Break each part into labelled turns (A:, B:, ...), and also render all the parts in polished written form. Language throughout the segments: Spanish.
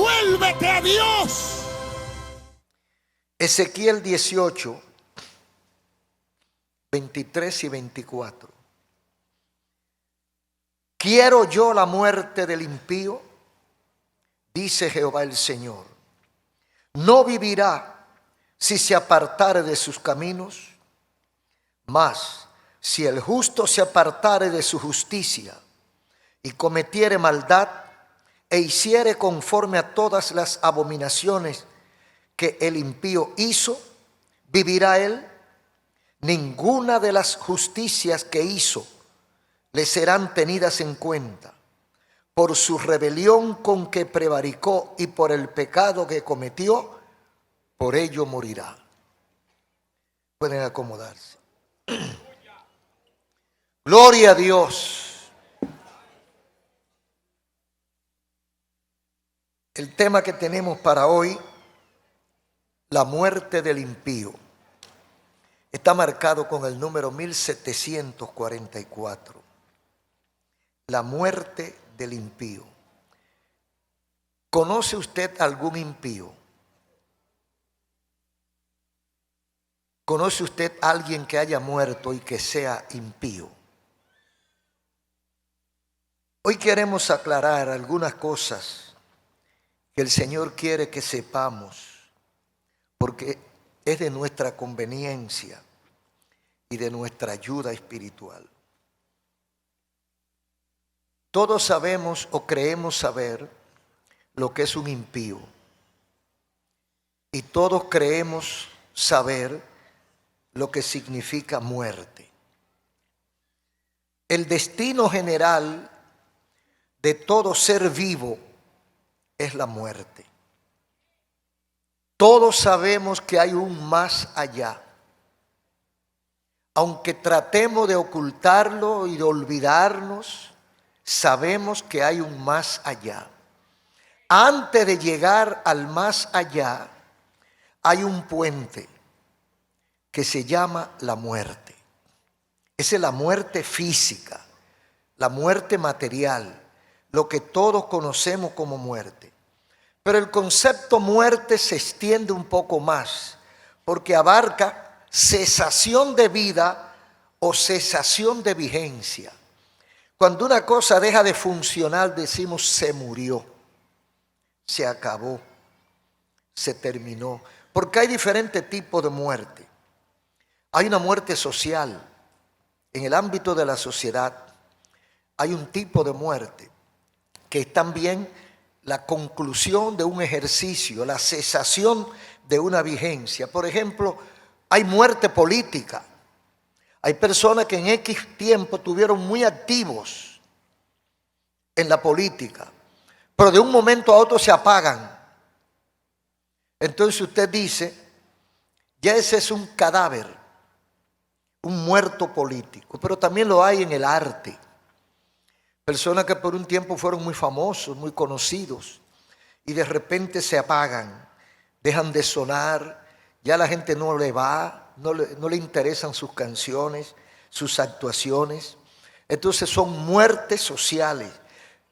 A: Vuélvete a Dios.
B: Ezequiel 18, 23 y 24. ¿Quiero yo la muerte del impío? Dice Jehová el Señor. No vivirá si se apartare de sus caminos, mas si el justo se apartare de su justicia y cometiere maldad e hiciere conforme a todas las abominaciones que el impío hizo, vivirá él. Ninguna de las justicias que hizo le serán tenidas en cuenta. Por su rebelión con que prevaricó y por el pecado que cometió, por ello morirá. Pueden acomodarse. Gloria a Dios. El tema que tenemos para hoy, la muerte del impío, está marcado con el número 1744. La muerte del impío. ¿Conoce usted algún impío? ¿Conoce usted a alguien que haya muerto y que sea impío? Hoy queremos aclarar algunas cosas que el Señor quiere que sepamos, porque es de nuestra conveniencia y de nuestra ayuda espiritual. Todos sabemos o creemos saber lo que es un impío, y todos creemos saber lo que significa muerte. El destino general de todo ser vivo es la muerte. Todos sabemos que hay un más allá. Aunque tratemos de ocultarlo y de olvidarnos, sabemos que hay un más allá. Antes de llegar al más allá, hay un puente que se llama la muerte. Esa es la muerte física, la muerte material, lo que todos conocemos como muerte. Pero el concepto muerte se extiende un poco más, porque abarca cesación de vida o cesación de vigencia. Cuando una cosa deja de funcionar, decimos se murió, se acabó, se terminó. Porque hay diferentes tipos de muerte. Hay una muerte social. En el ámbito de la sociedad hay un tipo de muerte que es también la conclusión de un ejercicio, la cesación de una vigencia. Por ejemplo, hay muerte política. Hay personas que en X tiempo estuvieron muy activos en la política, pero de un momento a otro se apagan. Entonces usted dice, ya ese es un cadáver, un muerto político. Pero también lo hay en el arte. Personas que por un tiempo fueron muy famosos, muy conocidos, y de repente se apagan, dejan de sonar, ya la gente no le va, no le interesan sus canciones, sus actuaciones. Entonces son muertes sociales,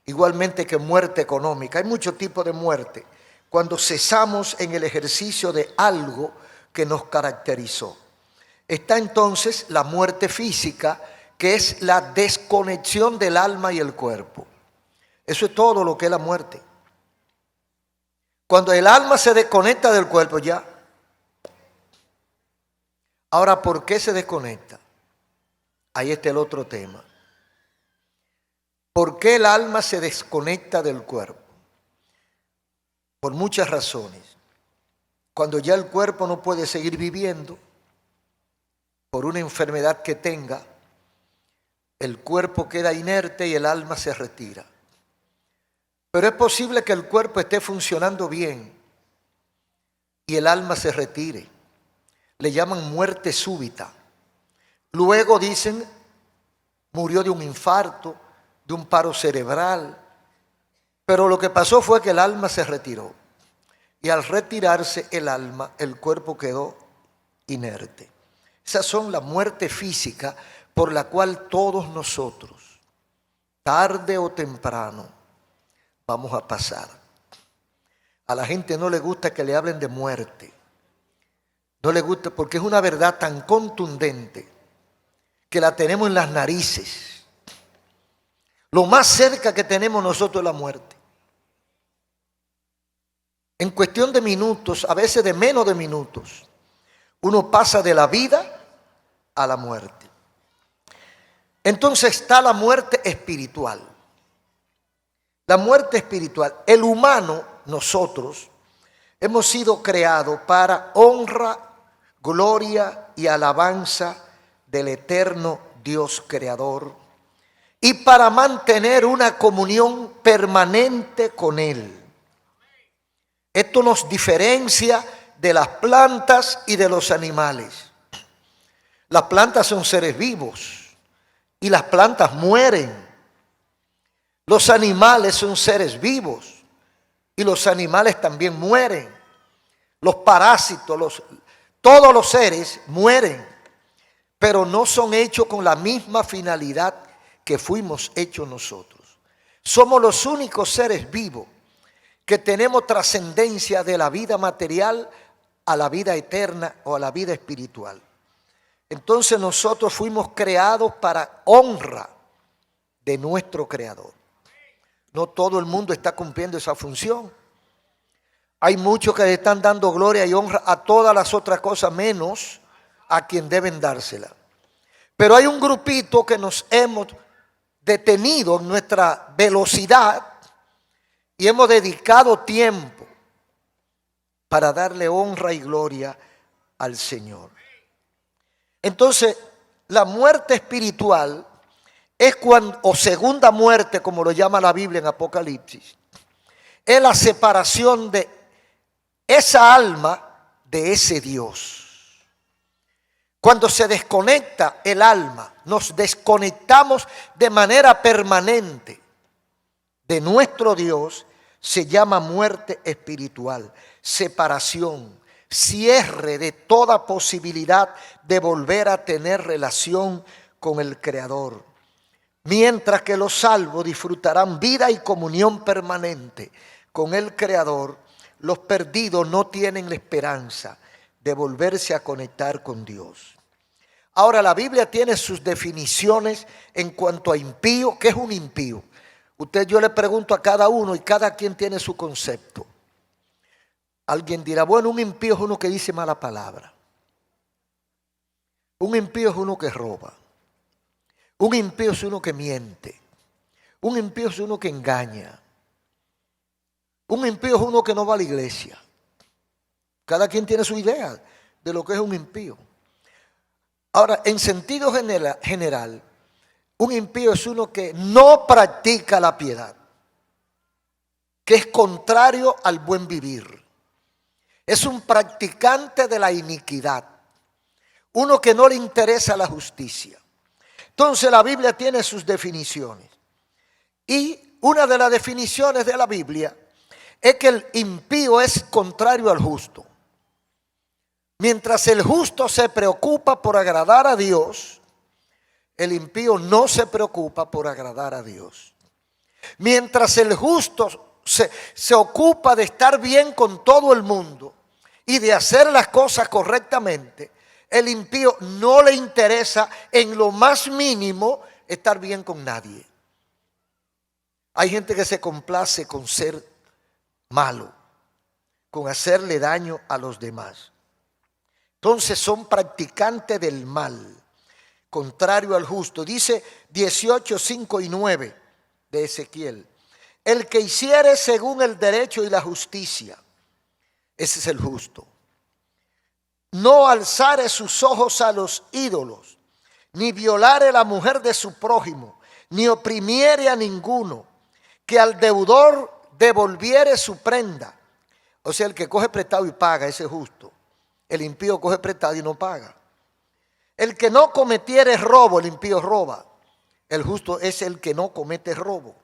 B: igualmente que muerte económica. Hay muchos tipos de muerte cuando cesamos en el ejercicio de algo que nos caracterizó. Está entonces la muerte física, que es la desconexión del alma y el cuerpo. Eso es todo lo que es la muerte. Cuando el alma se desconecta del cuerpo, ya. Ahora, ¿por qué se desconecta? Ahí está el otro tema. ¿Por qué el alma se desconecta del cuerpo? Por muchas razones. Cuando ya el cuerpo no puede seguir viviendo, por una enfermedad que tenga, el cuerpo queda inerte y el alma se retira. Pero es posible que el cuerpo esté funcionando bien y el alma se retire. Le llaman muerte súbita. Luego dicen, murió de un infarto, de un paro cerebral. Pero lo que pasó fue que el alma se retiró. Y al retirarse el alma, el cuerpo quedó inerte. Esas son la muerte física por la cual todos nosotros, tarde o temprano, vamos a pasar. A la gente no le gusta que le hablen de muerte. No le gusta porque es una verdad tan contundente que la tenemos en las narices. Lo más cerca que tenemos nosotros es la muerte. En cuestión de minutos, a veces de menos de minutos, uno pasa de la vida a la muerte. Entonces está la muerte espiritual. La muerte espiritual. El humano, nosotros, hemos sido creados para honra, gloria y alabanza del eterno Dios creador y para mantener una comunión permanente con Él. Esto nos diferencia de las plantas y de los animales. Las plantas son seres vivos y las plantas mueren. Los animales son seres vivos y los animales también mueren. Los parásitos, todos los seres mueren, pero no son hechos con la misma finalidad que fuimos hechos nosotros. Somos los únicos seres vivos que tenemos trascendencia de la vida material a la vida eterna o a la vida espiritual. Entonces nosotros fuimos creados para honra de nuestro Creador. No todo el mundo está cumpliendo esa función. Hay muchos que le están dando gloria y honra a todas las otras cosas menos a quien deben dársela. Pero hay un grupito que nos hemos detenido en nuestra velocidad y hemos dedicado tiempo para darle honra y gloria al Señor. Entonces, la muerte espiritual es cuando, o segunda muerte, como lo llama la Biblia en Apocalipsis, es la separación de esa alma de ese Dios. Cuando se desconecta el alma, nos desconectamos de manera permanente de nuestro Dios, se llama muerte espiritual, separación, cierre de toda posibilidad de volver a tener relación con el Creador. Mientras que los salvos disfrutarán vida y comunión permanente con el Creador, los perdidos no tienen la esperanza de volverse a conectar con Dios. Ahora, la Biblia tiene sus definiciones en cuanto a impío. ¿Qué es un impío? Yo le pregunto a cada uno y cada quien tiene su concepto. Alguien dirá, bueno, un impío es uno que dice mala palabra. Un impío es uno que roba. Un impío es uno que miente. Un impío es uno que engaña. Un impío es uno que no va a la iglesia. Cada quien tiene su idea de lo que es un impío. Ahora, en sentido general, un impío es uno que no practica la piedad, que es contrario al buen vivir. Es un practicante de la iniquidad, uno que no le interesa la justicia. Entonces la Biblia tiene sus definiciones. Y una de las definiciones de la Biblia es que el impío es contrario al justo. Mientras el justo se preocupa por agradar a Dios, el impío no se preocupa por agradar a Dios. Mientras el justo se ocupa de estar bien con todo el mundo y de hacer las cosas correctamente, el impío no le interesa en lo más mínimo estar bien con nadie. Hay gente que se complace con ser malo, con hacerle daño a los demás. Entonces son practicantes del mal, contrario al justo. Dice 18, 5 y 9 de Ezequiel. El que hiciere según el derecho y la justicia, ese es el justo. No alzare sus ojos a los ídolos, ni violare la mujer de su prójimo, ni oprimiere a ninguno, que al deudor devolviere su prenda. O sea, el que coge prestado y paga, ese es justo. El impío coge prestado y no paga. El que no cometiere robo, el impío roba. El justo es el que no comete robo.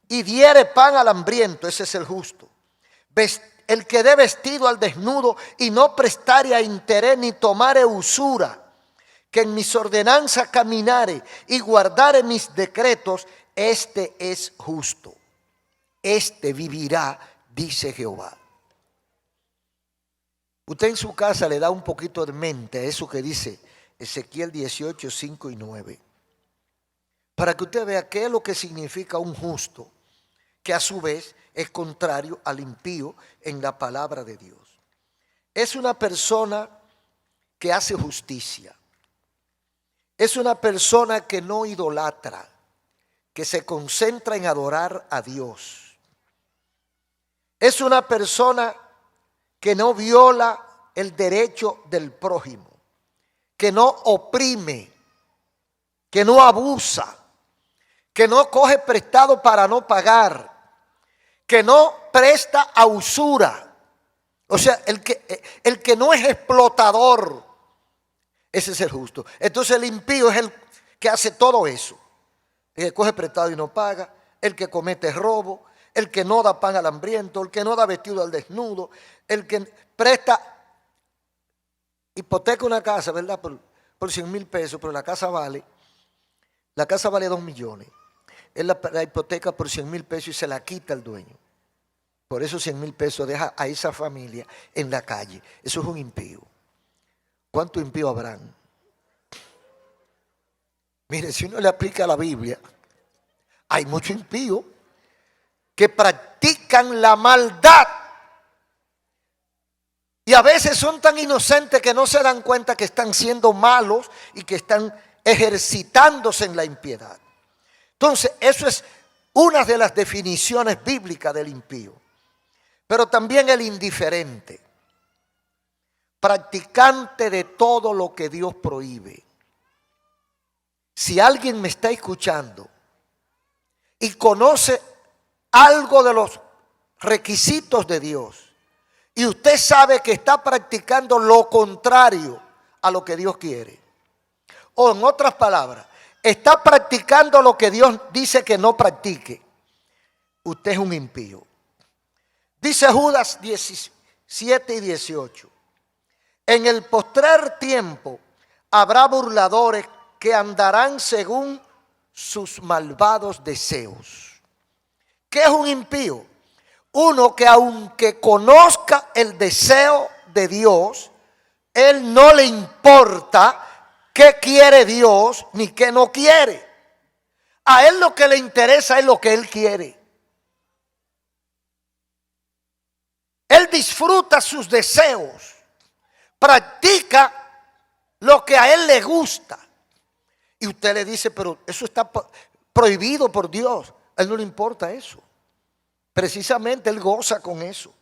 B: Y diere pan al hambriento, ese es el justo. El que dé vestido al desnudo y no prestare a interés ni tomare usura, que en mis ordenanzas caminare y guardare mis decretos, este es justo. Este vivirá dice Jehová. Usted en su casa le da un poquito de mente a eso que dice Ezequiel 18, 5 y 9. Para que usted vea qué es lo que significa un justo, que a su vez es contrario al impío en la palabra de Dios. Es una persona que hace justicia. Es una persona que no idolatra, que se concentra en adorar a Dios. Es una persona que no viola el derecho del prójimo, que no oprime, que no abusa, que no coge prestado para no pagar, que no presta a usura. O sea, el que no es explotador, ese es el justo. Entonces el impío es el que hace todo eso. El que coge prestado y no paga, el que comete robo, el que no da pan al hambriento, el que no da vestido al desnudo, el que presta, hipoteca una casa, ¿verdad? Por 100,000 pesos, pero la casa vale 2 millones. Él la hipoteca por 100,000 pesos y se la quita el dueño. Por esos 100,000 pesos deja a esa familia en la calle. Eso es un impío. ¿Cuántos impíos habrán? Mire, si uno le aplica la Biblia, hay muchos impíos que practican la maldad. Y a veces son tan inocentes que no se dan cuenta que están siendo malos y que están ejercitándose en la impiedad. Entonces, eso es una de las definiciones bíblicas del impío. Pero también el indiferente, practicante de todo lo que Dios prohíbe. Si alguien me está escuchando y conoce algo de los requisitos de Dios y usted sabe que está practicando lo contrario a lo que Dios quiere, o en otras palabras, está practicando lo que Dios dice que no practique, usted es un impío. Dice Judas 17 y 18. En el postrer tiempo habrá burladores que andarán según sus malvados deseos. ¿Qué es un impío? Uno que aunque conozca el deseo de Dios, él no le importa qué quiere Dios ni qué no quiere. A él lo que le interesa es lo que él quiere. Él disfruta sus deseos, practica lo que a él le gusta. Y usted le dice, pero eso está prohibido por Dios. A él no le importa eso. Precisamente él goza con eso.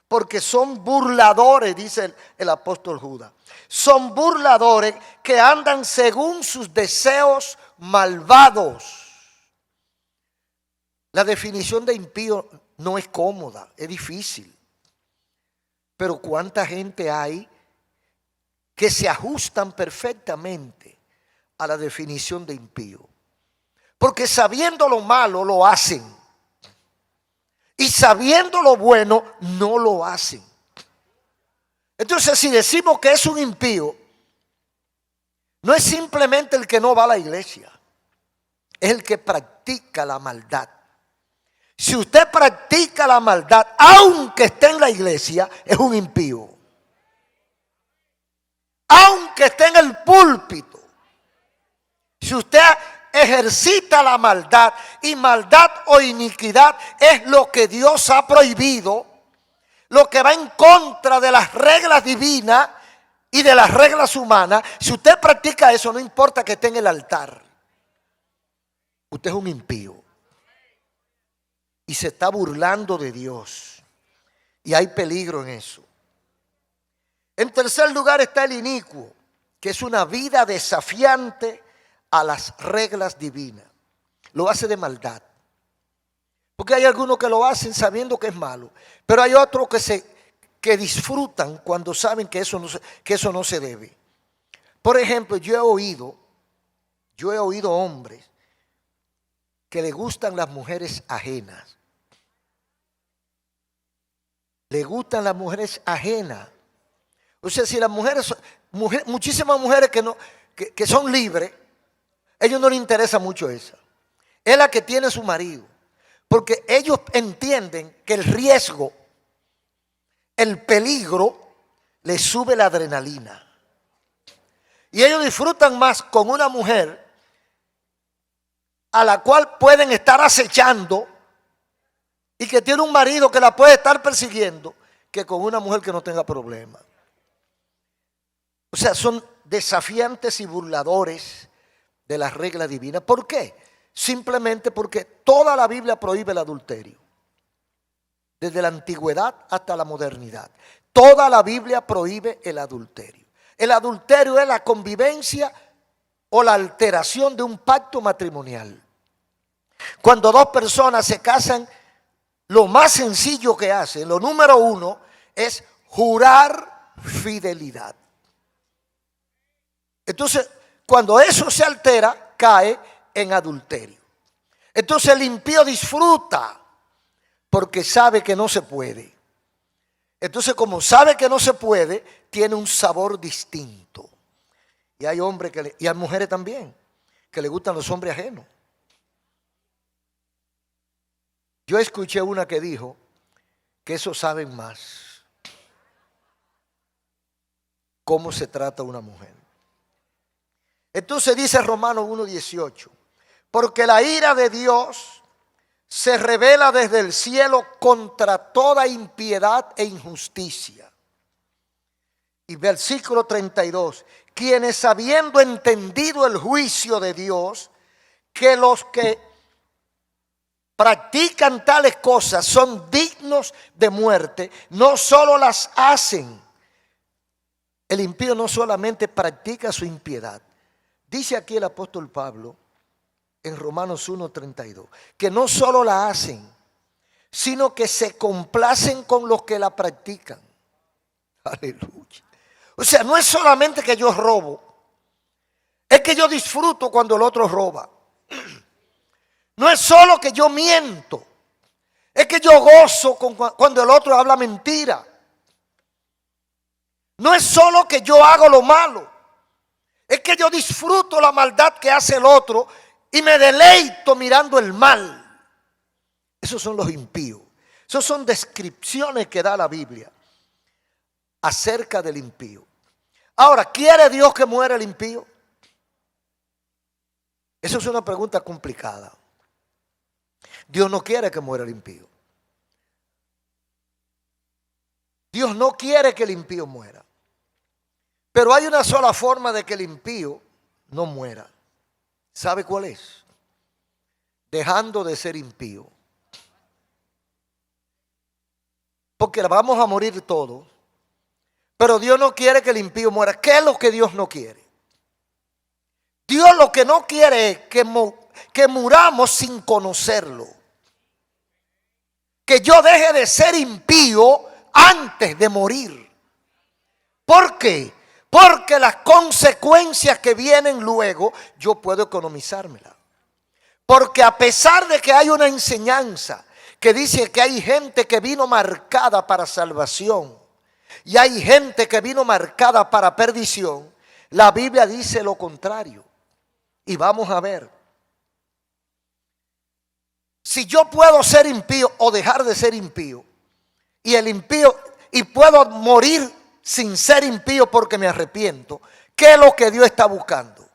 B: Porque son burladores, dice el apóstol Judas. Son burladores que andan según sus deseos malvados. La definición de impío no es cómoda, es difícil. Pero cuánta gente hay que se ajustan perfectamente a la definición de impío. Porque sabiendo lo malo lo hacen. Y sabiendo lo bueno no lo hacen. Entonces si decimos que es un impío, no es simplemente el que no va a la iglesia. Es el que practica la maldad. Si usted practica la maldad, aunque esté en la iglesia, es un impío. Aunque esté en el púlpito. Si usted ejercita la maldad, y maldad o iniquidad es lo que Dios ha prohibido, lo que va en contra de las reglas divinas y de las reglas humanas. Si usted practica eso, no importa que esté en el altar, usted es un impío y se está burlando de Dios, y hay peligro en eso. En tercer lugar está el inicuo, que es una vida desafiante a las reglas divinas. Lo hace de maldad. Porque hay algunos que lo hacen sabiendo que es malo, pero hay otros que disfrutan cuando saben que eso no se debe. Por ejemplo, yo he oído hombres que le gustan las mujeres ajenas. Le gustan las mujeres ajenas. O sea, si las muchísimas mujeres que son libres, a ellos no les interesa mucho esa. Es la que tiene su marido. Porque ellos entienden que el riesgo el peligro, les sube la adrenalina. Y ellos disfrutan más con una mujer a la cual pueden estar acechando y que tiene un marido que la puede estar persiguiendo, que con una mujer que no tenga problema. O sea, son desafiantes y burladores de las reglas divinas. ¿Por qué? Simplemente porque toda la Biblia prohíbe el adulterio. Desde la antigüedad hasta la modernidad. Toda la Biblia prohíbe el adulterio. El adulterio es la convivencia o la alteración de un pacto matrimonial. Cuando dos personas se casan, lo más sencillo que hacen, lo número uno, es jurar fidelidad. Entonces, cuando eso se altera, cae en adulterio. Entonces el impío disfruta porque sabe que no se puede. Entonces, como sabe que no se puede, tiene un sabor distinto. Y hay hombres y hay mujeres también que le gustan los hombres ajenos. Yo escuché una que dijo que esos saben más cómo se trata una mujer. Entonces dice Romanos 1:18, porque la ira de Dios se revela desde el cielo contra toda impiedad e injusticia. Y versículo 32, quienes habiendo entendido el juicio de Dios, que los que practican tales cosas son dignos de muerte, no solo las hacen. El impío no solamente practica su impiedad. Dice aquí el apóstol Pablo en Romanos 1:32, que no solo la hacen, sino que se complacen con los que la practican. Aleluya. O sea, no es solamente que yo robo, es que yo disfruto cuando el otro roba. No es solo que yo miento, es que yo gozo cuando el otro habla mentira. No es solo que yo hago lo malo, es que yo disfruto la maldad que hace el otro y me deleito mirando el mal. Esos son los impíos. Esas son descripciones que da la Biblia acerca del impío. Ahora, ¿quiere Dios que muera el impío? Eso es una pregunta complicada. Dios no quiere que muera el impío. Dios no quiere que el impío muera. Pero hay una sola forma de que el impío no muera. ¿Sabe cuál es? Dejando de ser impío. Porque vamos a morir todos. Pero Dios no quiere que el impío muera. ¿Qué es lo que Dios no quiere? Dios lo que no quiere es que muramos sin conocerlo. Que yo deje de ser impío antes de morir. ¿Por qué? Porque las consecuencias que vienen luego, yo puedo economizármela. Porque a pesar de que hay una enseñanza que dice que hay gente que vino marcada para salvación y hay gente que vino marcada para perdición, la Biblia dice lo contrario. Y vamos a ver. Si yo puedo ser impío o dejar de ser impío, y el impío, y puedo morir sin ser impío porque me arrepiento, ¿qué es lo que Dios está buscando?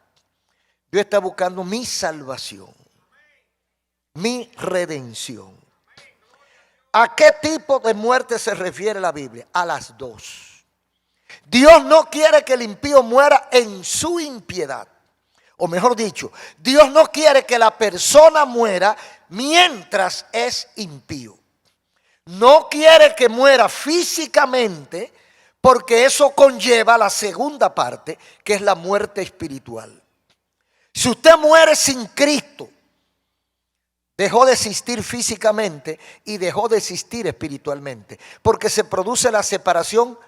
B: Dios está buscando mi salvación, mi redención. ¿A qué tipo de muerte se refiere la Biblia? A las dos. Dios no quiere que el impío muera en su impiedad. O mejor dicho, Dios no quiere que la persona muera mientras es impío. No quiere que muera físicamente porque eso conlleva la segunda parte, que es la muerte espiritual. Si usted muere sin Cristo, dejó de existir físicamente y dejó de existir espiritualmente, porque se produce la separación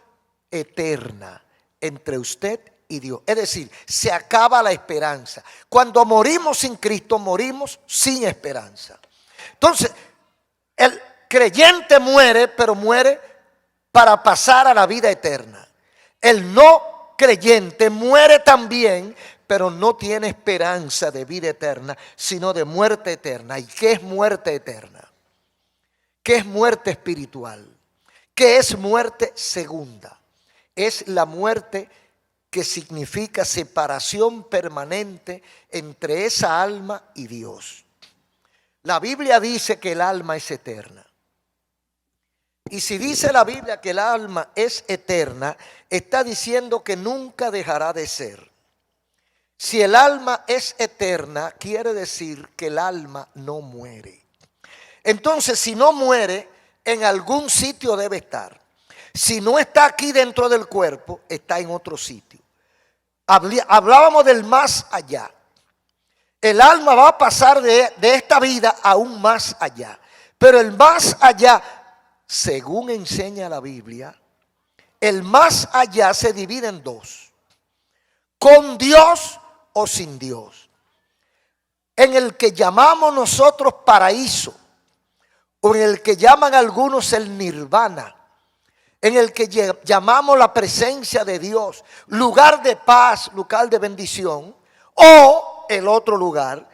B: eterna entre usted y Dios. Es decir, se acaba la esperanza. Cuando morimos sin Cristo, morimos sin esperanza. Entonces, el creyente muere, pero muere para pasar a la vida eterna. El no creyente muere también, pero no tiene esperanza de vida eterna, sino de muerte eterna. ¿Y qué es muerte eterna? ¿Qué es muerte espiritual? ¿Qué es muerte segunda? Es la muerte que significa separación permanente entre esa alma y Dios. La Biblia dice que el alma es eterna. Y si dice la Biblia que el alma es eterna, está diciendo que nunca dejará de ser. Si el alma es eterna, quiere decir que el alma no muere. Entonces, si no muere, en algún sitio debe estar. Si no está aquí dentro del cuerpo, está en otro sitio. Hablábamos del más allá. El alma va a pasar de esta vida a un más allá. Pero el más allá, según enseña la Biblia, el más allá se divide en dos: con Dios o sin Dios. En el que llamamos nosotros paraíso, o en el que llaman algunos el nirvana, en el que llamamos la presencia de Dios, lugar de paz, lugar de bendición, o el otro lugar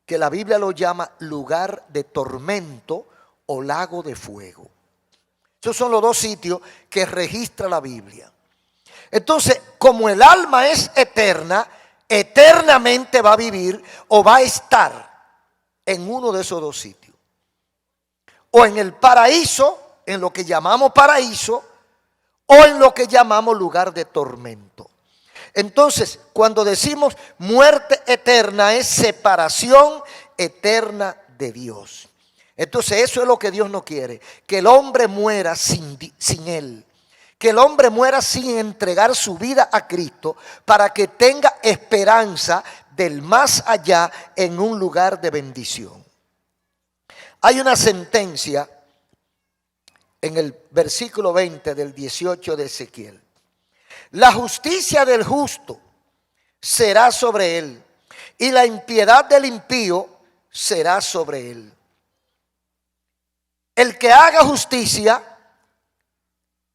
B: que la Biblia lo llama lugar de tormento o lago de fuego. Esos son los dos sitios que registra la Biblia. Entonces, como el alma es eterna, eternamente va a vivir o va a estar en uno de esos dos sitios. O en el paraíso, en lo que llamamos paraíso, o en lo que llamamos lugar de tormento. Entonces, cuando decimos muerte eterna, es separación eterna de Dios. Entonces, eso es lo que Dios no quiere: que el hombre muera sin Él. Que el hombre muera sin entregar su vida a Cristo, para que tenga esperanza del más allá en un lugar de bendición. Hay una sentencia en el versículo 20 del 18 de Ezequiel. La justicia del justo será sobre él, y la impiedad del impío será sobre él. El que haga justicia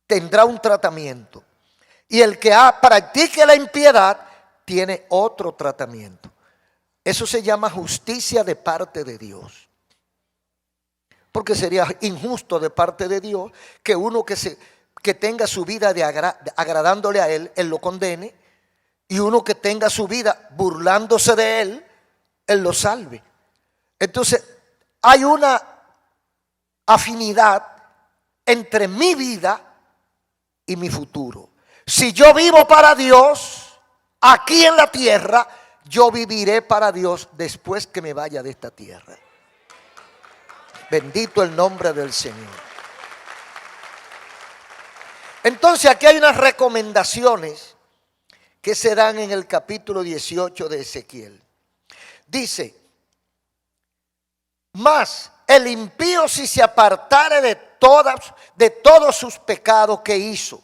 B: tendrá un tratamiento, y el que practique la impiedad tiene otro tratamiento. Eso se llama justicia de parte de Dios. Porque sería injusto de parte de Dios que uno que tenga su vida agradándole a Él lo condene, y uno que tenga su vida burlándose de Él lo salve. Entonces, hay una afinidad entre mi vida y mi futuro. Si yo vivo para Dios aquí en la tierra, yo viviré para Dios después que me vaya de esta tierra. Bendito el nombre del Señor. Entonces, aquí hay unas recomendaciones que se dan en el capítulo 18 de Ezequiel. Dice: mas el impío, si se apartare de todos sus pecados que hizo,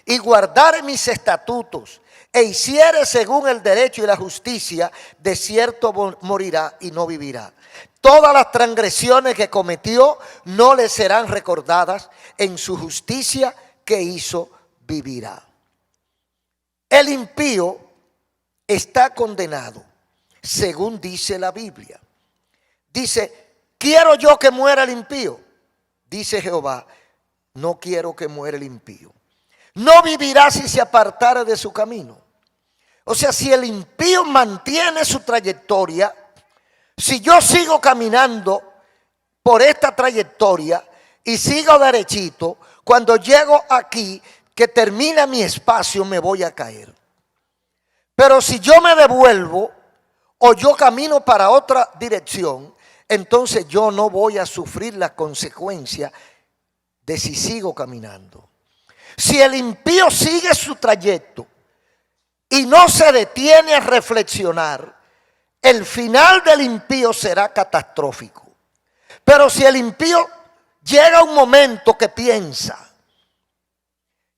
B: y guardare mis estatutos, e hiciere según el derecho y la justicia, de cierto morirá y no vivirá. Todas las transgresiones que cometió no le serán recordadas, en su justicia que hizo vivirá. El impío está condenado, según dice la Biblia. Dice: ¿quiero yo que muera el impío? Dice Jehová: no quiero que muera el impío. No vivirá si se apartara de su camino. O sea, si el impío mantiene su trayectoria, si yo sigo caminando por esta trayectoria y sigo derechito, cuando llego aquí, que termina mi espacio, me voy a caer. Pero si yo me devuelvo o yo camino para otra dirección, entonces yo no voy a sufrir la consecuencia de si sigo caminando. Si el impío sigue su trayecto y no se detiene a reflexionar, el final del impío será catastrófico. Pero si el impío llega a un momento que piensa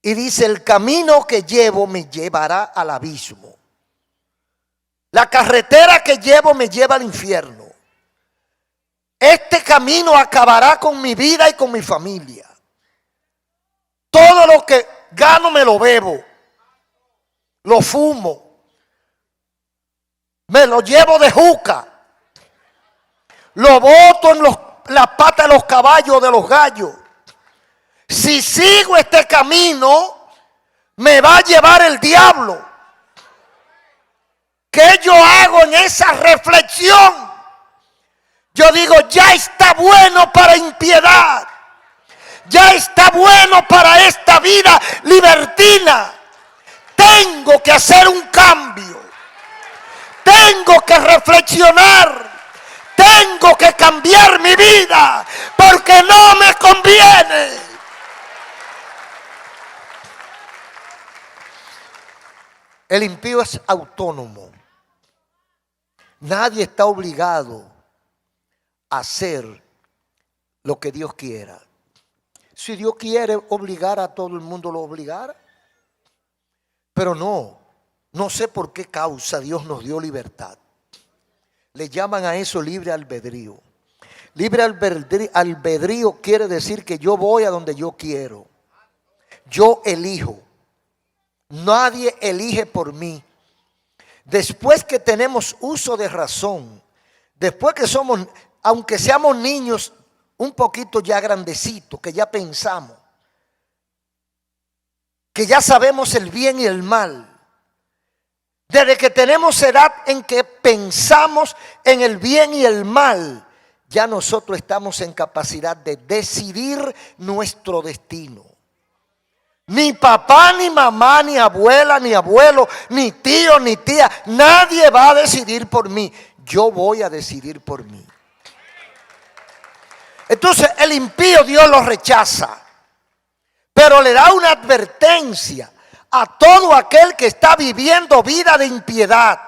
B: y dice: el camino que llevo me llevará al abismo, la carretera que llevo me lleva al infierno, este camino acabará con mi vida y con mi familia, todo lo que gano me lo bebo, lo fumo, me lo llevo de juca, lo boto en las patas de los caballos, de los gallos. si sigo este camino, me va a llevar el diablo. ¿Qué yo hago en esa reflexión? Yo digo, ya está bueno para impiedad. Ya está bueno para esta vida libertina. Tengo que hacer un cambio. Tengo que reflexionar. Tengo que cambiar mi vida porque no me conviene. El impío es autónomo. Nadie está obligado a hacer lo que Dios quiera. Si Dios quiere obligar a todo el mundo, lo obligará. Pero no sé por qué causa Dios nos dio libertad. Le llaman a eso libre albedrío. Libre albedrío quiere decir que yo voy a donde yo quiero. Yo elijo. Nadie elige por mí. Después que tenemos uso de razón, después que somos, aunque seamos niños un poquito ya grandecitos, que ya pensamos, que ya sabemos el bien y el mal, desde que tenemos edad en que pensamos en el bien y el mal, ya nosotros estamos en capacidad de decidir nuestro destino. Ni papá, ni mamá, ni abuela, ni abuelo, ni tío, ni tía, nadie va a decidir por mí. Yo voy a decidir por mí. Entonces el impío Dios lo rechaza, pero le da una advertencia a todo aquel que está viviendo vida de impiedad,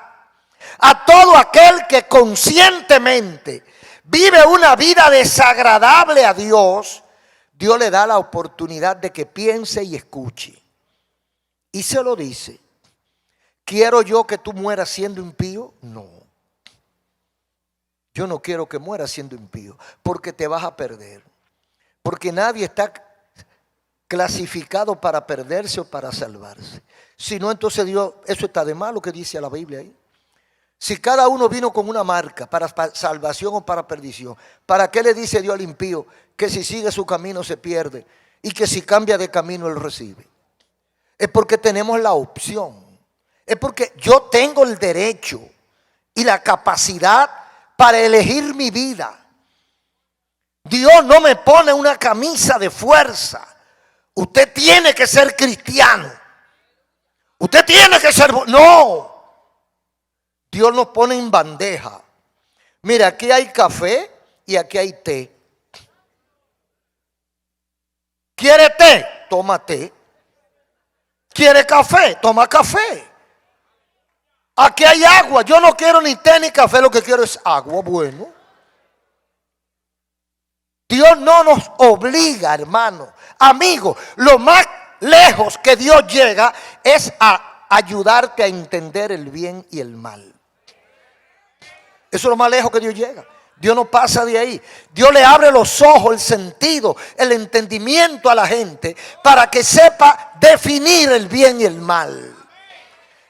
B: a todo aquel que conscientemente vive una vida desagradable a Dios. Dios le da la oportunidad de que piense y escuche. Y se lo dice. ¿Quiero yo que tú mueras siendo impío? No. Yo no quiero que mueras siendo impío, porque te vas a perder. Porque nadie está clasificado para perderse o para salvarse. Si no, entonces Dios, eso está de mal lo que dice la Biblia ahí. Si cada uno vino con una marca para salvación o para perdición, ¿para qué le dice Dios al impío que si sigue su camino se pierde y que si cambia de camino él recibe? Es porque tenemos la opción. Es porque yo tengo el derecho y la capacidad para elegir mi vida. Dios no me pone una camisa de fuerza. Usted tiene que ser cristiano. Usted tiene que ser... No. Dios nos pone en bandeja. Mira, aquí hay café y aquí hay té. ¿Quiere té? Toma té. ¿Quiere café? Toma café. Aquí hay agua. Yo no quiero ni té ni café, lo que quiero es agua. Bueno. Dios no nos obliga, hermano. Amigo, lo más lejos que Dios llega es a ayudarte a entender el bien y el mal. Eso es lo más lejos que Dios llega. Dios no pasa de ahí. Dios le abre los ojos, el sentido, el entendimiento a la gente para que sepa definir el bien y el mal.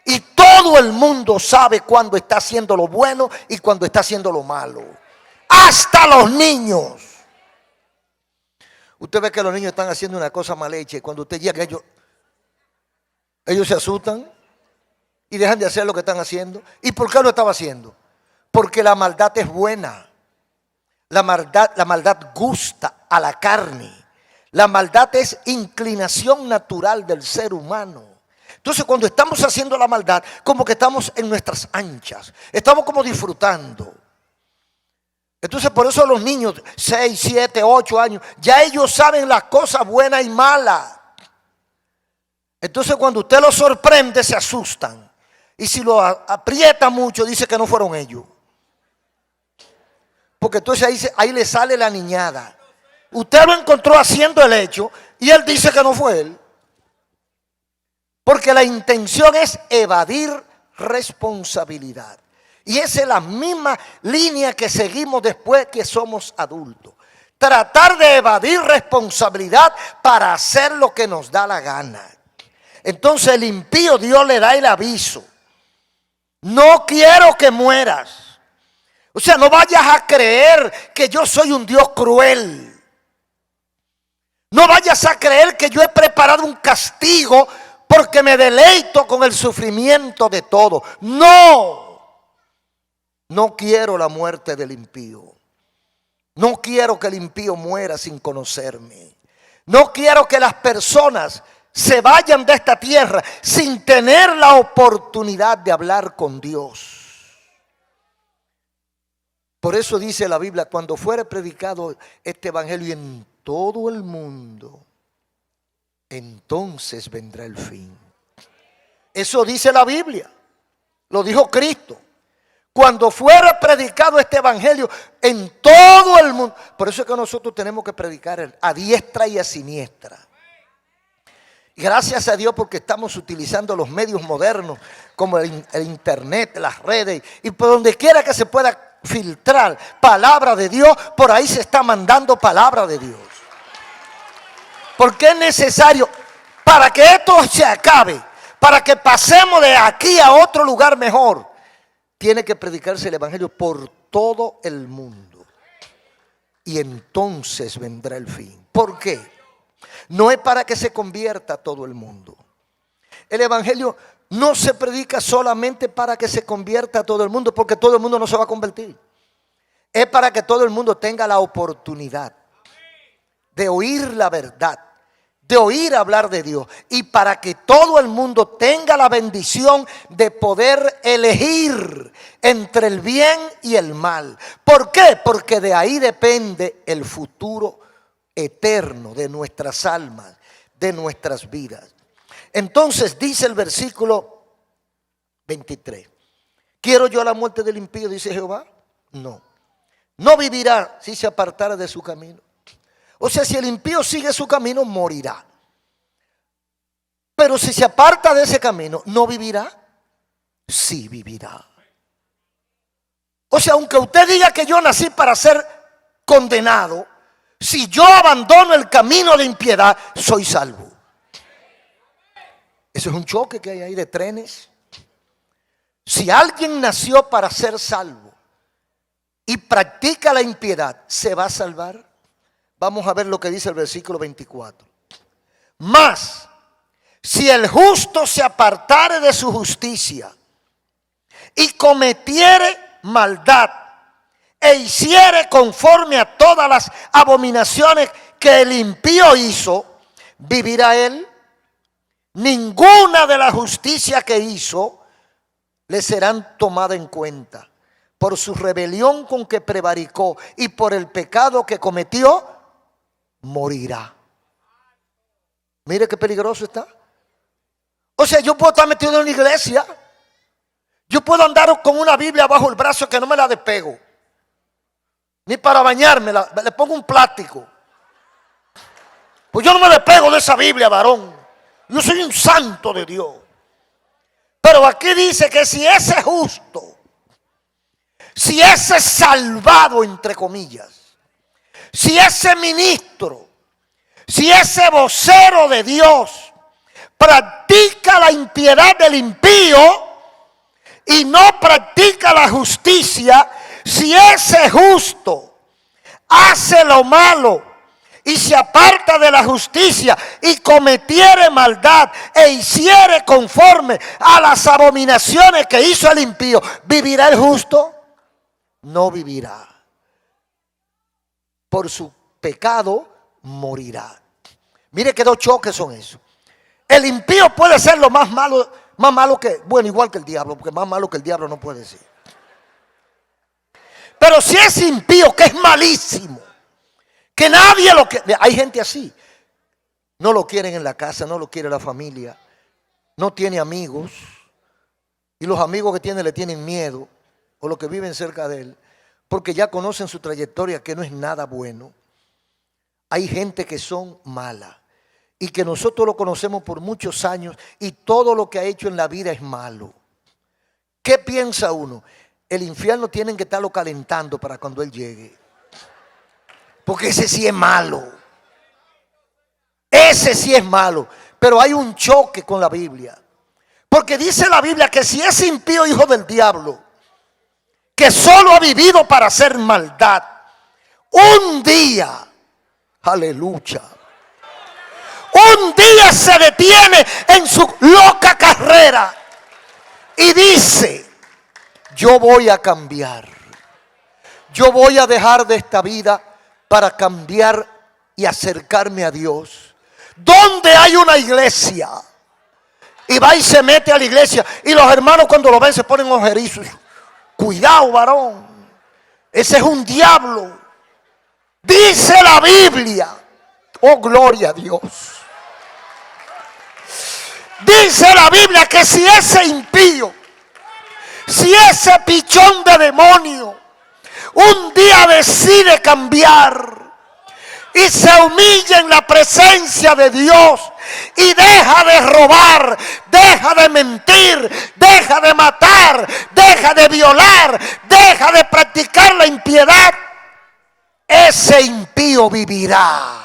B: Y todo el mundo sabe cuando está haciendo lo bueno y cuando está haciendo lo malo. Hasta los niños. Usted ve que los niños están haciendo una cosa mal hecha y cuando usted llega ellos se asustan y dejan de hacer lo que están haciendo. ¿Y por qué lo estaba haciendo? Porque la maldad es buena. La maldad gusta a la carne. La maldad es inclinación natural del ser humano. Entonces cuando estamos haciendo la maldad, como que estamos en nuestras anchas. Estamos como disfrutando. Entonces por eso los niños, 6, 7, 8 años, ya ellos saben las cosas buenas y malas. Entonces cuando usted los sorprende, se asustan. Y si lo aprieta mucho, dice que no fueron ellos. Porque entonces ahí le sale la niñada. Usted lo encontró haciendo el hecho y él dice que no fue él. Porque la intención es evadir responsabilidad. Y esa es la misma línea que seguimos después que somos adultos. Tratar de evadir responsabilidad para hacer lo que nos da la gana. Entonces el impío, Dios le da el aviso. No quiero que mueras. O sea, no vayas a creer que yo soy un Dios cruel. No vayas a creer que yo he preparado un castigo porque me deleito con el sufrimiento de todo. No, no quiero la muerte del impío. No quiero que el impío muera sin conocerme. No quiero que las personas se vayan de esta tierra sin tener la oportunidad de hablar con Dios. Por eso dice la Biblia, cuando fuere predicado este evangelio en todo el mundo, entonces vendrá el fin. Eso dice la Biblia, lo dijo Cristo. Cuando fuera predicado este evangelio en todo el mundo. Por eso es que nosotros tenemos que predicar a diestra y a siniestra. Y gracias a Dios porque estamos utilizando los medios modernos como el internet, las redes, y por donde quiera que se pueda filtrar palabra de Dios, por ahí se está mandando palabra de Dios. Porque es necesario, para que esto se acabe, para que pasemos de aquí a otro lugar mejor, tiene que predicarse el evangelio por todo el mundo. Y entonces vendrá el fin. ¿Por qué? No es para que se convierta todo el mundo. El evangelio no se predica solamente para que se convierta todo el mundo, porque todo el mundo no se va a convertir. Es para que todo el mundo tenga la oportunidad de oír la verdad, de oír hablar de Dios, y para que todo el mundo tenga la bendición de poder elegir entre el bien y el mal. ¿Por qué? Porque de ahí depende el futuro eterno de nuestras almas, de nuestras vidas. Entonces dice el versículo 23, ¿quiero yo la muerte del impío? Dice Jehová. No, no vivirá si se apartara de su camino. O sea, si el impío sigue su camino, morirá. Pero si se aparta de ese camino, ¿no vivirá? Sí vivirá. O sea, aunque usted diga que yo nací para ser condenado, si yo abandono el camino de impiedad, soy salvo. Eso es un choque que hay ahí de trenes. Si alguien nació para ser salvo y practica la impiedad, ¿se va a salvar? Vamos a ver lo que dice el versículo 24. Mas, si el justo se apartare de su justicia y cometiere maldad e hiciere conforme a todas las abominaciones que el impío hizo, ¿vivirá él? Ninguna de la justicia que hizo le serán tomada en cuenta. Por su rebelión con que prevaricó y por el pecado que cometió, morirá. Mire qué peligroso está. O sea, yo puedo estar metido en una iglesia, yo puedo andar con una Biblia bajo el brazo que no me la despego, ni para bañarme, le pongo un plástico. Pues yo no me despego de esa Biblia, varón. Yo soy un santo de Dios. Pero aquí dice que si ese justo, si ese salvado, entre comillas, si ese ministro, si ese vocero de Dios practica la impiedad del impío y no practica la justicia, si ese justo hace lo malo y se aparta de la justicia y cometiere maldad e hiciere conforme a las abominaciones que hizo el impío, ¿vivirá el justo? No vivirá. Por su pecado morirá. Mire qué dos choques son esos. El impío puede ser lo más malo que, bueno, igual que el diablo, porque más malo que el diablo no puede ser. Pero si es impío, que es malísimo, que nadie lo quiere, hay gente así, no lo quieren en la casa, no lo quiere la familia, no tiene amigos, y los amigos que tiene le tienen miedo, o los que viven cerca de él, porque ya conocen su trayectoria que no es nada bueno. Hay gente que son malas y que nosotros lo conocemos por muchos años y todo lo que ha hecho en la vida es malo. ¿Qué piensa uno? El infierno tienen que estarlo calentando para cuando él llegue, porque ese sí es malo. Ese sí es malo. Pero hay un choque con la Biblia, porque dice la Biblia que si es impío, hijo del diablo, que solo ha vivido para hacer maldad, un día, aleluya, un día se detiene en su loca carrera y dice: yo voy a cambiar. Yo voy a dejar de esta vida para cambiar y acercarme a Dios. ¿Dónde hay una iglesia? Y va y se mete a la iglesia. Y los hermanos cuando lo ven se ponen ojerizos. Cuidado, varón. Ese es un diablo. Dice la Biblia. Oh, gloria a Dios. Dice la Biblia que si ese impío, si ese pichón de demonio un día decide cambiar y se humilla en la presencia de Dios y deja de robar, deja de mentir, deja de matar, deja de violar, deja de practicar la impiedad, ese impío vivirá.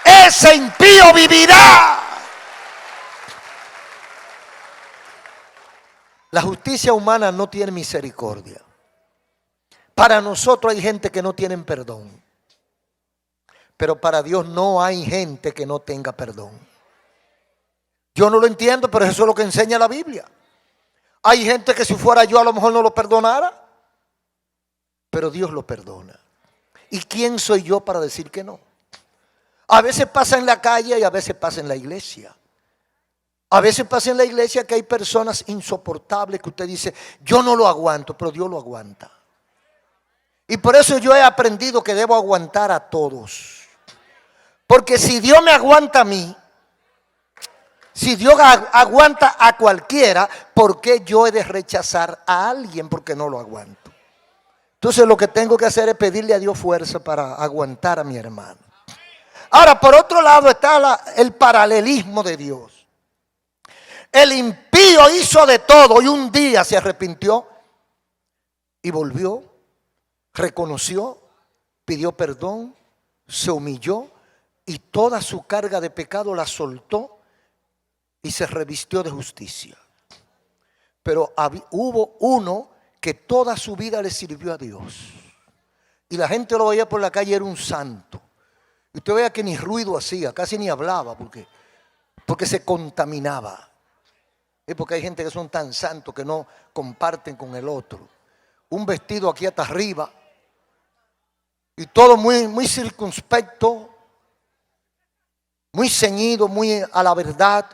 B: Ese impío vivirá. La justicia humana no tiene misericordia. Para nosotros hay gente que no tiene perdón. Pero para Dios no hay gente que no tenga perdón. Yo no lo entiendo, pero eso es lo que enseña la Biblia. Hay gente que si fuera yo a lo mejor no lo perdonara. Pero Dios lo perdona. ¿Y quién soy yo para decir que no? A veces pasa en la calle y a veces pasa en la iglesia. A veces pasa en la iglesia que hay personas insoportables que usted dice: yo no lo aguanto, pero Dios lo aguanta. Y por eso yo he aprendido que debo aguantar a todos. Porque si Dios me aguanta a mí, si Dios aguanta a cualquiera, ¿por qué yo he de rechazar a alguien porque no lo aguanto? Entonces lo que tengo que hacer es pedirle a Dios fuerza para aguantar a mi hermano. Ahora, por otro lado está el paralelismo de Dios. El impío hizo de todo y un día se arrepintió y volvió, reconoció, pidió perdón, se humilló y toda su carga de pecado la soltó y se revistió de justicia. Pero hubo uno que toda su vida le sirvió a Dios y la gente lo veía por la calle, era un santo. Y usted veía que ni ruido hacía, casi ni hablaba porque se contaminaba. Es porque hay gente que son tan santos que no comparten con el otro. Un vestido aquí hasta arriba y todo muy, muy circunspecto, muy ceñido, muy a la verdad.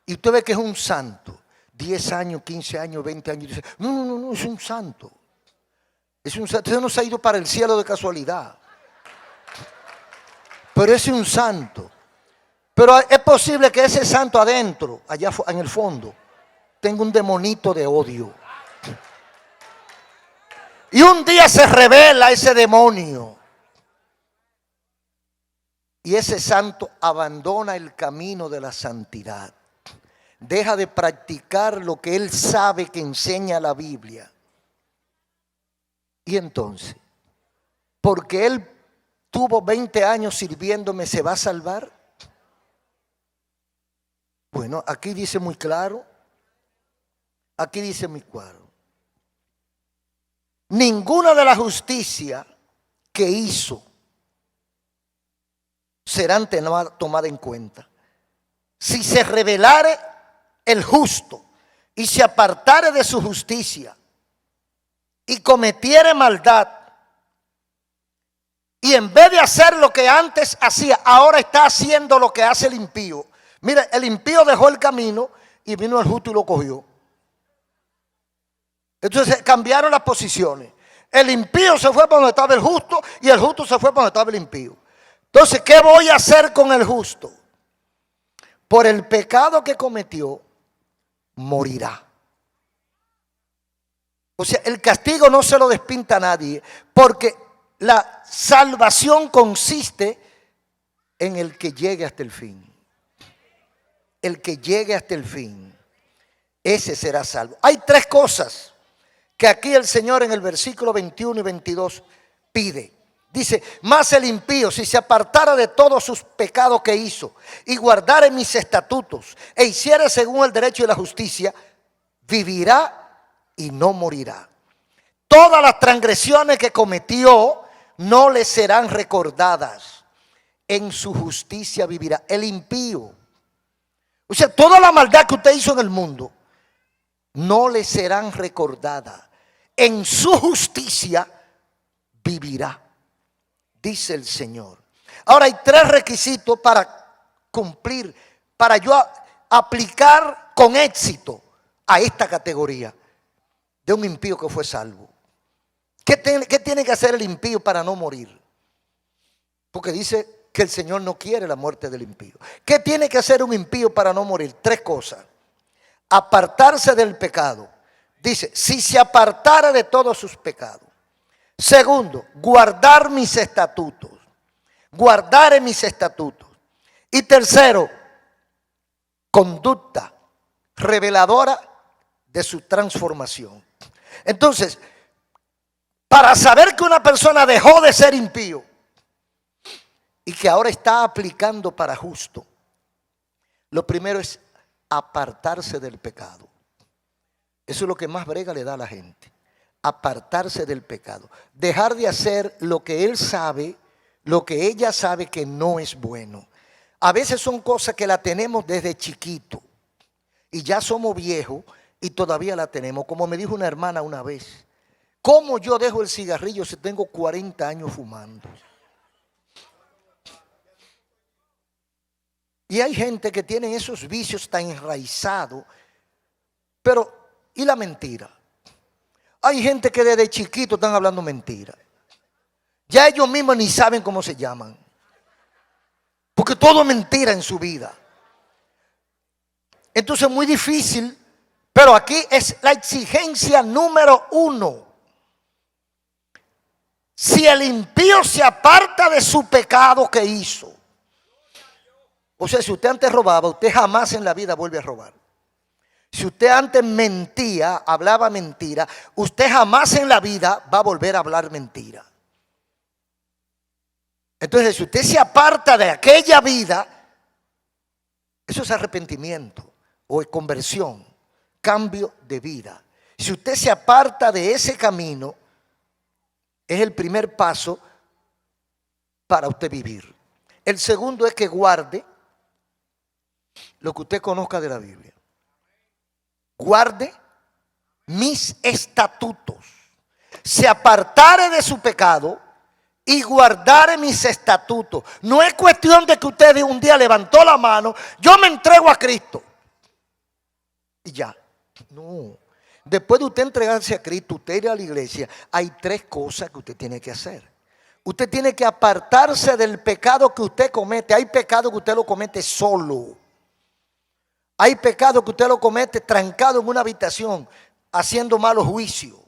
B: Y usted ve que es un santo. 10 años, 15 años, 20 años. Y dice: no, es un santo. Es un santo. Usted no se ha ido para el cielo de casualidad. Pero es un santo. Pero es posible que ese santo adentro, allá en el fondo, tenga un demonito de odio. Y un día se revela ese demonio. Y ese santo abandona el camino de la santidad. Deja de practicar lo que él sabe que enseña la Biblia. Y entonces, porque él tuvo 20 años sirviéndome, ¿se va a salvar? Bueno, aquí dice muy claro. Aquí dice muy claro. Ninguna de la justicia que hizo serán tomadas en cuenta. Si se rebelare el justo y se apartare de su justicia y cometiere maldad, y en vez de hacer lo que antes hacía, ahora está haciendo lo que hace el impío. Mira, el impío dejó el camino y vino el justo y lo cogió. Entonces cambiaron las posiciones. El impío se fue para donde estaba el justo y el justo se fue para donde estaba el impío. Entonces, ¿qué voy a hacer con el justo? Por el pecado que cometió, morirá. O sea, el castigo no se lo despinta a nadie, porque la salvación consiste en el que llegue hasta el fin. El que llegue hasta el fin, ese será salvo. Hay 3 cosas que aquí el Señor en el versículo 21 y 22 pide. Dice: mas el impío, si se apartara de todos sus pecados que hizo y guardare mis estatutos e hiciere según el derecho y la justicia, vivirá y no morirá. Todas las transgresiones que cometió no le serán recordadas. en su justicia vivirá. El impío, o sea, toda la maldad que usted hizo en el mundo, no le serán recordadas. En su justicia vivirá, dice el Señor. Ahora hay 3 requisitos para cumplir, para yo aplicar con éxito a esta categoría de un impío que fue salvo. ¿Qué tiene que hacer el impío para no morir? Porque dice que el Señor no quiere la muerte del impío. ¿Qué tiene que hacer un impío para no morir? 3 cosas. Apartarse del pecado. Dice, si se apartara de todos sus pecados. Segundo, guardar mis estatutos. Guardar mis estatutos. Y tercero, conducta reveladora de su transformación. Entonces, para saber que una persona dejó de ser impío y que ahora está aplicando para justo, lo primero es apartarse del pecado. Eso es lo que más brega le da a la gente. Apartarse del pecado. Dejar de hacer lo que él sabe, lo que ella sabe que no es bueno. A veces son cosas que la tenemos desde chiquito y ya somos viejos y todavía la tenemos. Como me dijo una hermana una vez, ¿cómo yo dejo el cigarrillo si tengo 40 años fumando? Y hay gente que tiene esos vicios tan enraizados. Pero, ¿y la mentira? Hay gente que desde chiquito están hablando mentira. Ya ellos mismos ni saben cómo se llaman. Porque todo es mentira en su vida. Entonces es muy difícil. Pero aquí es la exigencia número 1. Si el impío se aparta de su pecado que hizo. O sea, si usted antes robaba, usted jamás en la vida vuelve a robar. Si usted antes mentía, hablaba mentira, usted jamás en la vida va a volver a hablar mentira. Entonces, si usted se aparta de aquella vida, eso es arrepentimiento o es conversión, cambio de vida. Si usted se aparta de ese camino, es el primer paso para usted vivir. El segundo es que guarde lo que usted conozca de la Biblia. Guarde mis estatutos. Se apartare de su pecado y guardare mis estatutos. No es cuestión de que usted un día levantó la mano, yo me entrego a Cristo y ya. No. Después de usted entregarse a Cristo, usted ir a la iglesia, hay 3 cosas que usted tiene que hacer. Usted tiene que apartarse del pecado que usted comete. Hay pecado que usted lo comete solo. Hay pecado que usted lo comete trancado en una habitación, haciendo malos juicios.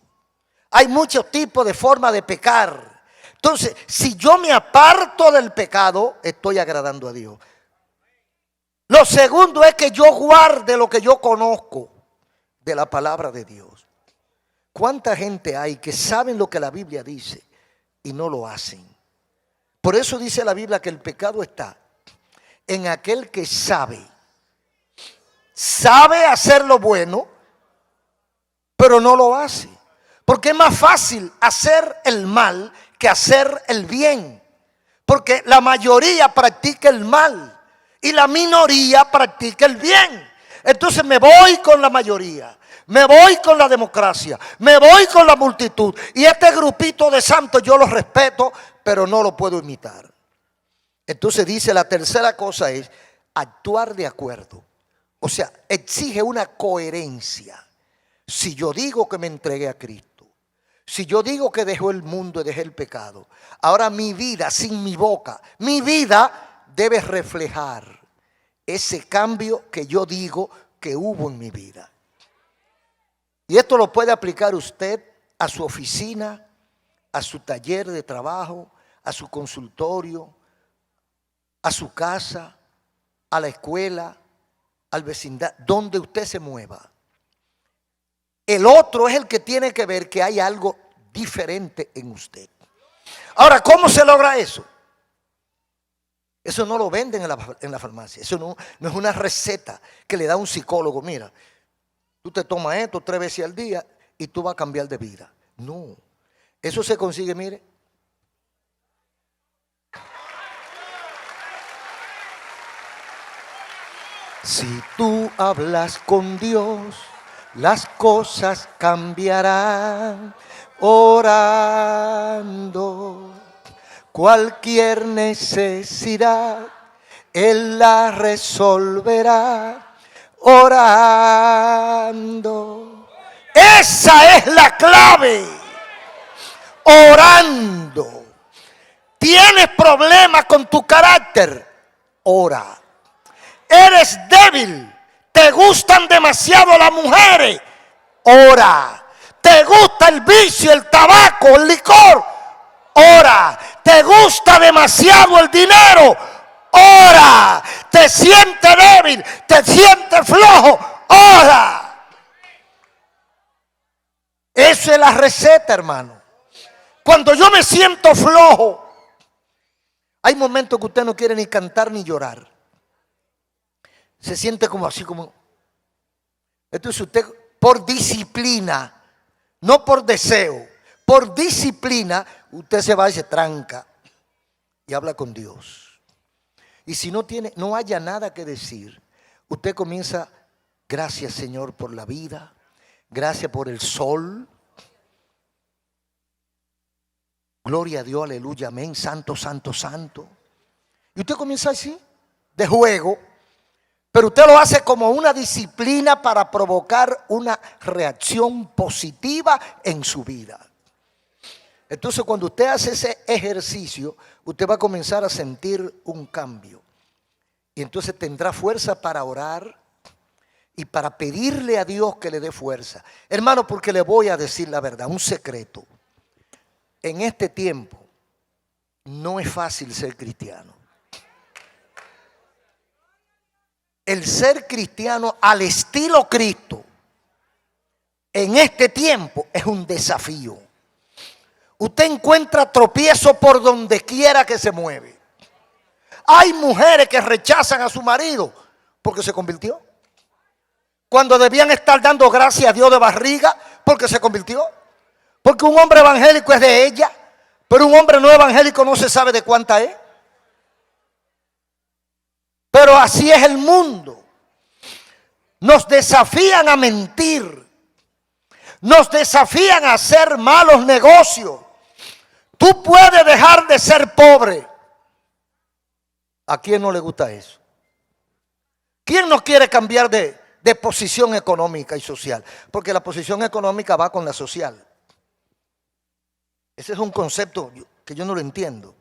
B: Hay muchos tipos de formas de pecar. Entonces, si yo me aparto del pecado, estoy agradando a Dios. Lo segundo es que yo guarde lo que yo conozco de la palabra de Dios. ¿Cuánta gente hay que saben lo que la Biblia dice y no lo hacen? Por eso dice la Biblia que el pecado está en aquel que sabe hacer lo bueno, pero no lo hace. Porque es más fácil hacer el mal que hacer el bien. Porque la mayoría practica el mal y la minoría practica el bien. Entonces me voy con la mayoría, me voy con la democracia, me voy con la multitud. Y este grupito de santos yo los respeto, pero no lo puedo imitar. Entonces dice, la tercera cosa es actuar de acuerdo. O sea, exige una coherencia. Si yo digo que me entregué a Cristo, si yo digo que dejé el mundo y dejé el pecado, ahora mi vida, sin mi boca, mi vida debe reflejar ese cambio que yo digo que hubo en mi vida. Y esto lo puede aplicar usted a su oficina, a su taller de trabajo, a su consultorio, a su casa, a la escuela, al vecindario, donde usted se mueva. El otro es el que tiene que ver que hay algo diferente en usted. Ahora, ¿cómo se logra eso? Eso no lo venden en la farmacia. Eso no es una receta que le da un psicólogo. Mira, tú te tomas esto 3 veces al día y tú vas a cambiar de vida. No, eso se consigue, mire. Si tú hablas con Dios, las cosas cambiarán. Orando, cualquier necesidad Él la resolverá. Orando. Esa es la clave. Orando. ¿Tienes problemas con tu carácter? Ora. ¿Eres débil? ¿Te gustan demasiado las mujeres? Ora. ¿Te gusta el vicio, el tabaco, el licor? Ora. ¿Te gusta demasiado el dinero? Ora. ¿Te sientes débil? ¿Te sientes flojo? Ora. Esa es la receta, hermano. Cuando yo me siento flojo, hay momentos que usted no quiere ni cantar ni llorar. Se siente como así, como... Entonces usted, por disciplina, no por deseo, por disciplina, usted se va y se tranca y habla con Dios. Y si no haya nada que decir, usted comienza: gracias, Señor, por la vida, gracias por el sol, gloria a Dios, aleluya, amén, santo, santo, santo. Y usted comienza así, de juego, pero usted lo hace como una disciplina para provocar una reacción positiva en su vida. Entonces, cuando usted hace ese ejercicio, usted va a comenzar a sentir un cambio. Y entonces tendrá fuerza para orar y para pedirle a Dios que le dé fuerza. Hermano, porque le voy a decir la verdad, un secreto. En este tiempo no es fácil ser cristiano. El ser cristiano al estilo Cristo en este tiempo es un desafío. Usted encuentra tropiezo por donde quiera que se mueve. Hay mujeres que rechazan a su marido porque se convirtió, cuando debían estar dando gracias a Dios de barriga porque se convirtió. Porque un hombre evangélico es de ella, pero un hombre no evangélico no se sabe de cuánta es. Pero así es el mundo. Nos desafían a mentir. Nos desafían a hacer malos negocios. Tú puedes dejar de ser pobre. ¿A quién no le gusta eso? ¿Quién no quiere cambiar de posición económica y social? Porque la posición económica va con la social. Ese es un concepto que yo no lo entiendo.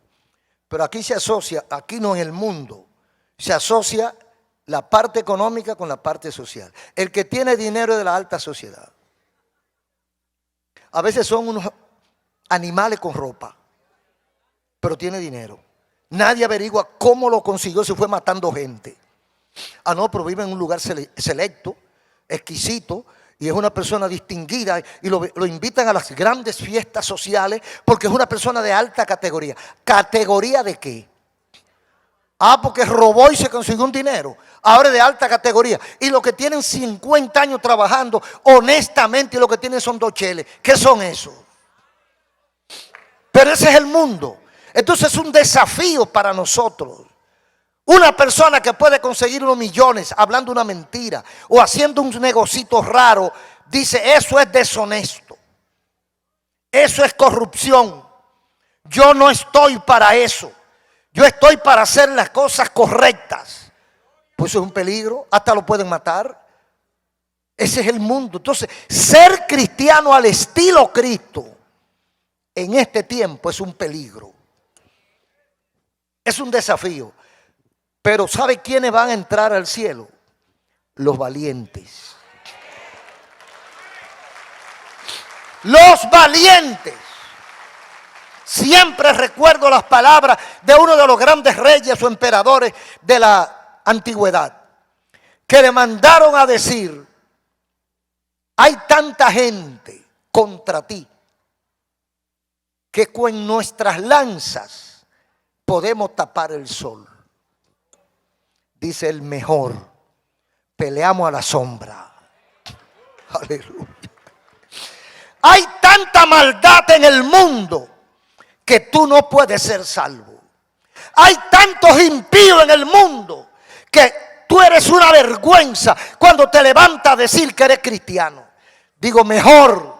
B: Pero aquí se asocia, aquí no en el mundo, se asocia la parte económica con la parte social. El que tiene dinero es de la alta sociedad. A veces son unos animales con ropa, pero tiene dinero. Nadie averigua cómo lo consiguió, si fue matando gente. Ah, no, pero vive en un lugar selecto, exquisito, y es una persona distinguida, y lo invitan a las grandes fiestas sociales porque es una persona de alta categoría. ¿Categoría de qué? Ah, porque robó y se consiguió un dinero. Ahora es de alta categoría. Y los que tienen 50 años trabajando, honestamente, lo que tienen son 2 cheles. ¿Qué son esos? Pero ese es el mundo. Entonces es un desafío para nosotros. Una persona que puede conseguir unos millones hablando una mentira o haciendo un negocito raro, dice: eso es deshonesto, eso es corrupción. Yo no estoy para eso. Yo estoy para hacer las cosas correctas. Pues eso es un peligro, hasta lo pueden matar. Ese es el mundo. Entonces, ser cristiano al estilo Cristo en este tiempo es un peligro. Es un desafío. Pero ¿sabe quiénes van a entrar al cielo? Los valientes. Los valientes. Siempre recuerdo las palabras de uno de los grandes reyes o emperadores de la antigüedad, que le mandaron a decir: hay tanta gente contra ti que con nuestras lanzas podemos tapar el sol. Dice el mejor: peleamos a la sombra. Aleluya. Hay tanta maldad en el mundo que tú no puedes ser salvo. Hay tantos impíos en el mundo que tú eres una vergüenza cuando te levantas a decir que eres cristiano. Digo, mejor.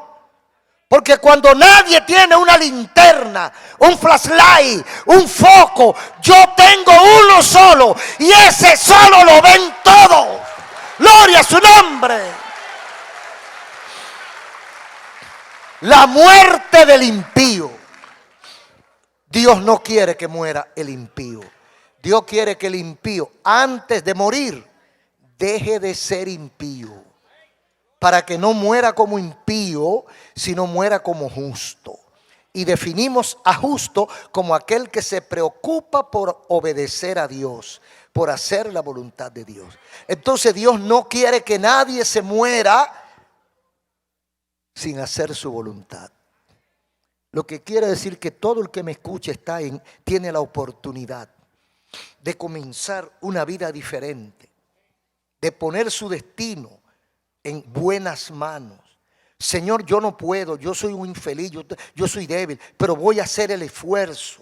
B: Porque cuando nadie tiene una linterna, un flashlight, un foco, yo tengo uno solo y ese solo lo ven todos. Gloria a su nombre. La muerte del impío. Dios no quiere que muera el impío. Dios quiere que el impío, antes de morir, deje de ser impío. Para que no muera como impío, sino muera como justo. Y definimos a justo como aquel que se preocupa por obedecer a Dios, por hacer la voluntad de Dios. Entonces Dios no quiere que nadie se muera sin hacer su voluntad. Lo que quiere decir que todo el que me escuche tiene la oportunidad de comenzar una vida diferente, de poner su destino en buenas manos. Señor, yo no puedo, yo soy un infeliz, yo soy débil, pero voy a hacer el esfuerzo.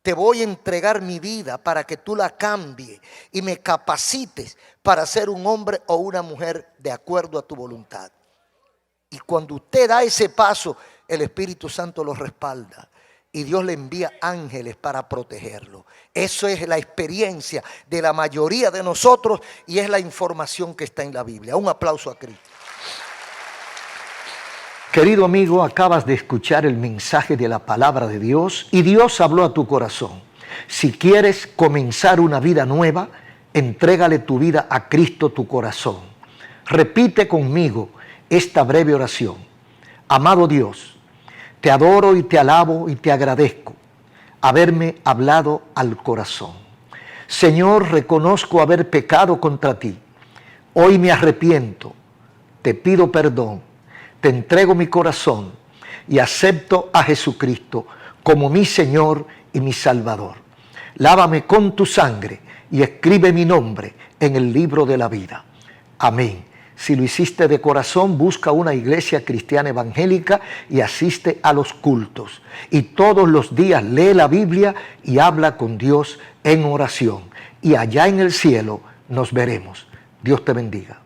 B: Te voy a entregar mi vida para que tú la cambies y me capacites para ser un hombre o una mujer de acuerdo a tu voluntad. Y cuando usted da ese paso, el Espíritu Santo lo respalda y Dios le envía ángeles para protegerlo. Eso es la experiencia de la mayoría de nosotros y es la información que está en la Biblia. Un aplauso a Cristo. Querido amigo, acabas de escuchar el mensaje de la palabra de Dios y Dios habló a tu corazón. Si quieres comenzar una vida nueva, entrégale tu vida a Cristo, tu corazón. Repite conmigo esta breve oración. Amado Dios, te adoro y te alabo y te agradezco haberme hablado al corazón. Señor, reconozco haber pecado contra ti. Hoy me arrepiento, te pido perdón, te entrego mi corazón y acepto a Jesucristo como mi Señor y mi Salvador. Lávame con tu sangre y escribe mi nombre en el libro de la vida. Amén. Si lo hiciste de corazón, busca una iglesia cristiana evangélica y asiste a los cultos. Y todos los días lee la Biblia y habla con Dios en oración. Y allá en el cielo nos veremos. Dios te bendiga.